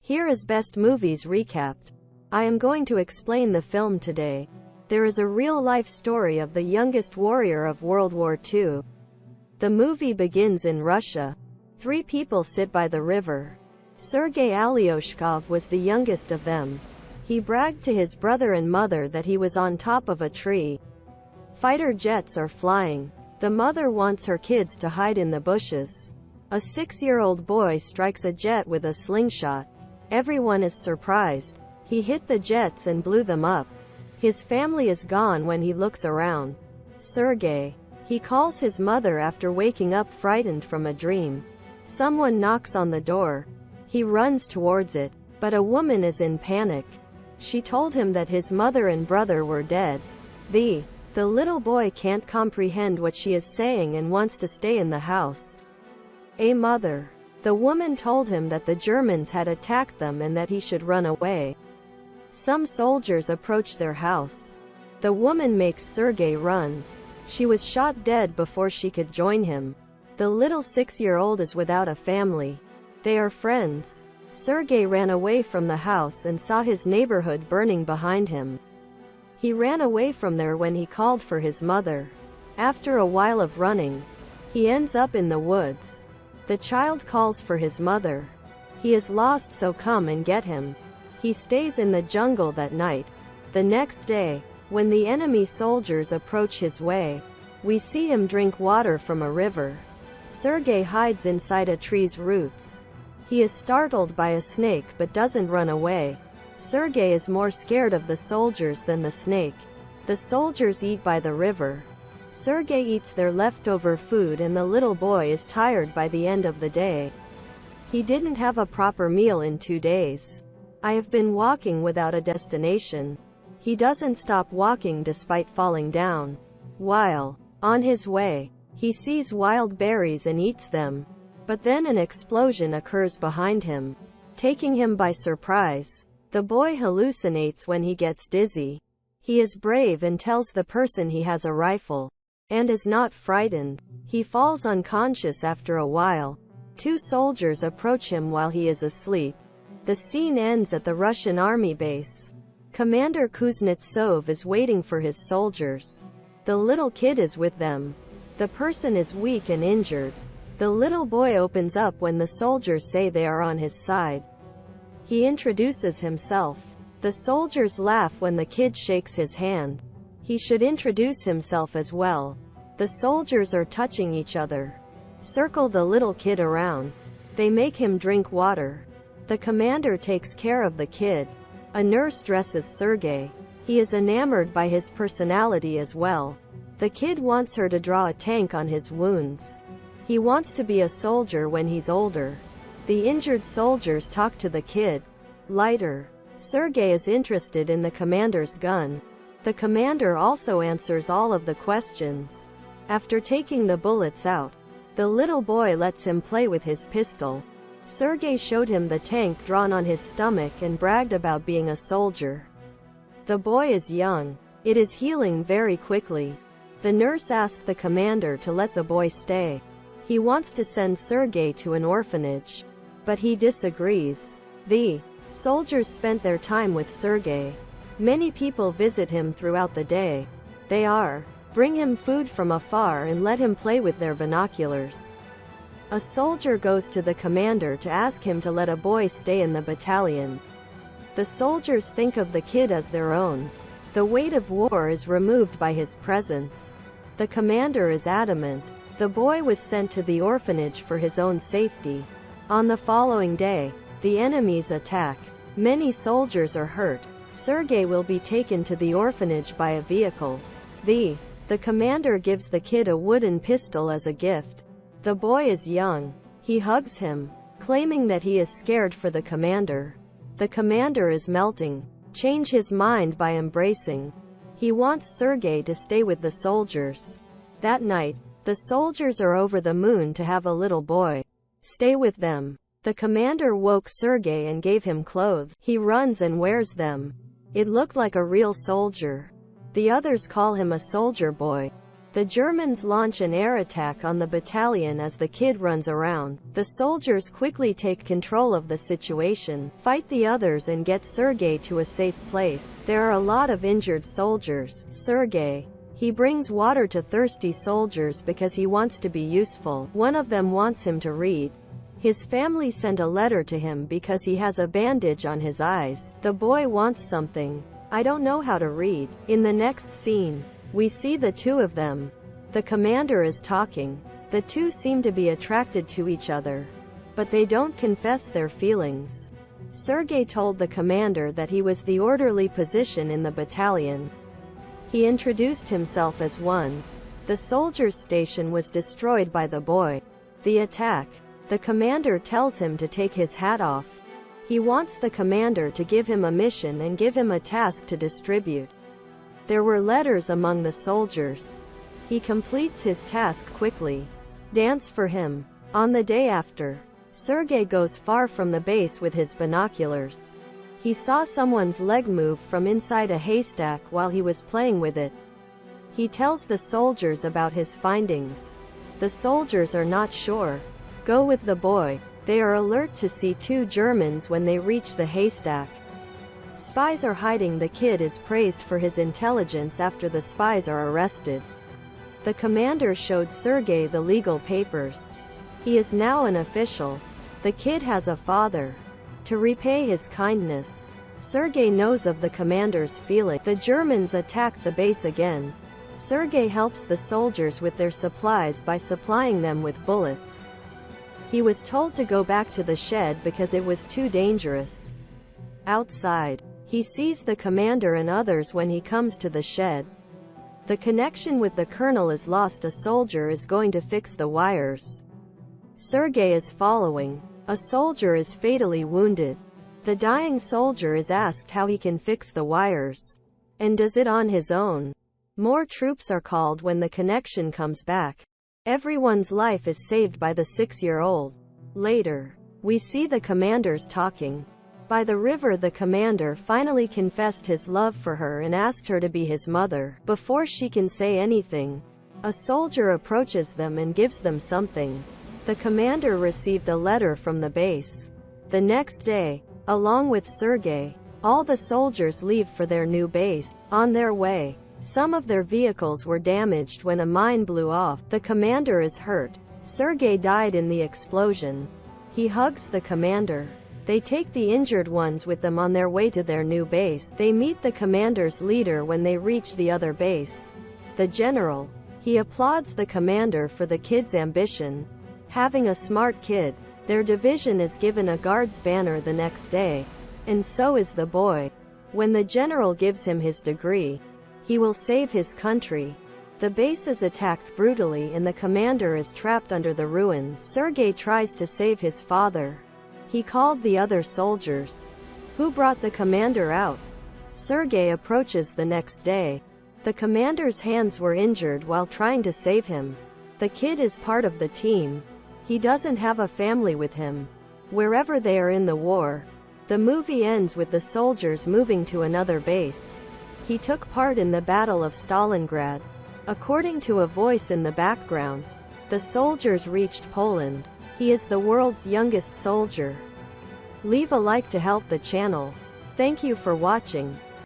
Here is Best Movies Recapped. I am going to explain the film today. There is a real-life story of the youngest warrior of World War II. The movie begins in Russia. Three people sit by the river. Sergei Aleshkov was the youngest of them. He bragged to his brother and mother that he was on top of a tree. Fighter jets are flying. The mother wants her kids to hide in the bushes. A 6-year-old boy strikes a jet with a slingshot. Everyone is surprised. He hit the jets and blew them up. His family is gone when he looks around. Sergei. He calls his mother after waking up frightened from a dream. Someone knocks on the door. He runs towards it, but a woman is in panic. She told him that his mother and brother were dead. The little boy can't comprehend what she is saying and wants to stay in the house. A mother. The woman told him that the Germans had attacked them and that he should run away. Some soldiers approach their house. The woman makes Sergei run. She was shot dead before she could join him. The little 6-year-old is without a family. They are friends. Sergei ran away from the house and saw his neighborhood burning behind him. He ran away from there when he called for his mother. After a while of running, he ends up in the woods. The child calls for his mother. He is lost, so come and get him. He stays in the jungle that night. The next day, when the enemy soldiers approach his way, we see him drink water from a river. Sergei hides inside a tree's roots. He is startled by a snake but doesn't run away. Sergei is more scared of the soldiers than the snake. The soldiers eat by the river. Sergei eats their leftover food and the little boy is tired by the end of the day. He didn't have a proper meal in 2 days. I have been walking without a destination. He doesn't stop walking despite falling down. While on his way, he sees wild berries and eats them. But then an explosion occurs behind him, taking him by surprise. The boy hallucinates when he gets dizzy. He is brave and tells the person he has a rifle, and is not frightened. He falls unconscious after a while. 2 soldiers approach him while he is asleep. The scene ends at the Russian army base. Commander Kuznetsov is waiting for his soldiers. The little kid is with them. The person is weak and injured. The little boy opens up when the soldiers say they are on his side. He introduces himself. The soldiers laugh when the kid shakes his hand. He should introduce himself as well. The soldiers are touching each other. Circle the little kid around. They make him drink water. The commander takes care of the kid. A nurse dresses Sergei. He is enamored by his personality as well. The kid wants her to draw a tank on his wounds. He wants to be a soldier when he's older. The injured soldiers talk to the kid. Later, Sergei is interested in the commander's gun. The commander also answers all of the questions. After taking the bullets out, the little boy lets him play with his pistol. Sergei showed him the tank drawn on his stomach and bragged about being a soldier. The boy is young. It is healing very quickly. The nurse asked the commander to let the boy stay. He wants to send Sergei to an orphanage, but he disagrees. The soldiers spent their time with Sergei. Many people visit him throughout the day. They bring him food from afar and let him play with their binoculars. A soldier goes to the commander to ask him to let a boy stay in the battalion. The soldiers think of the kid as their own. The weight of war is removed by his presence. The commander is adamant. The boy was sent to the orphanage for his own safety. On the following day, the enemies attack. Many soldiers are hurt. Sergei will be taken to the orphanage by a vehicle. The commander gives the kid a wooden pistol as a gift. The boy is young. He hugs him, claiming that he is scared for the commander. The commander is melting. Change his mind by embracing. He wants Sergei to stay with the soldiers. That night, the soldiers are over the moon to have a little boy stay with them. The commander woke Sergei and gave him clothes. He runs and wears them. It looked like a real soldier. The others call him a soldier boy. The Germans launch an air attack on the battalion as the kid runs around. The soldiers quickly take control of the situation, fight the others and get Sergei to a safe place. There are a lot of injured soldiers. Sergei. He brings water to thirsty soldiers because he wants to be useful. One of them wants him to read. His family sent a letter to him because he has a bandage on his eyes. The boy wants something. I don't know how to read. In the next scene, we see the two of them. The commander is talking. The two seem to be attracted to each other, but they don't confess their feelings. Sergei told the commander that he was the orderly position in the battalion. He introduced himself as one. The soldier's station was destroyed by the boy. The attack. The commander tells him to take his hat off. He wants the commander to give him a mission and give him a task to distribute. There were letters among the soldiers. He completes his task quickly. Dance for him. On the day after, Sergei goes far from the base with his binoculars. He saw someone's leg move from inside a haystack while he was playing with it. He tells the soldiers about his findings. The soldiers are not sure. Go with the boy. They are alert to see two Germans when they reach the haystack. Spies are hiding. The kid is praised for his intelligence after the spies are arrested. The commander showed Sergei the legal papers. He is now an official. The kid has a father. To repay his kindness, Sergei knows of the commander's feeling. The Germans attack the base again. Sergei helps the soldiers with their supplies by supplying them with bullets. He was told to go back to the shed because it was too dangerous. Outside, he sees the commander and others when he comes to the shed. The connection with the colonel is lost. A soldier is going to fix the wires. Sergei is following. A soldier is fatally wounded. The dying soldier is asked how he can fix the wires, and does it on his own. More troops are called when the connection comes back. Everyone's life is saved by the 6-year-old. Later, we see the commanders talking. By the river, the commander finally confessed his love for her and asked her to be his mother. Before she can say anything, a soldier approaches them and gives them something. The commander received a letter from the base. The next day, along with Sergei, all the soldiers leave for their new base. On their way, some of their vehicles were damaged when a mine blew off. The commander is hurt. Sergei died in the explosion. He hugs the commander. They take the injured ones with them on their way to their new base. They meet the commander's leader when they reach the other base. The general. He applauds the commander for the kid's ambition. Having a smart kid. Their division is given a guard's banner the next day. And so is the boy. When the general gives him his degree, he will save his country. The base is attacked brutally and the commander is trapped under the ruins. Sergei tries to save his father. He called the other soldiers. Who brought the commander out? Sergei approaches the next day. The commander's hands were injured while trying to save him. The kid is part of the team. He doesn't have a family with him. Wherever they are in the war. The movie ends with the soldiers moving to another base. He took part in the Battle of Stalingrad. According to a voice in the background, the soldiers reached Poland. He is the world's youngest soldier. Leave a like to help the channel. Thank you for watching.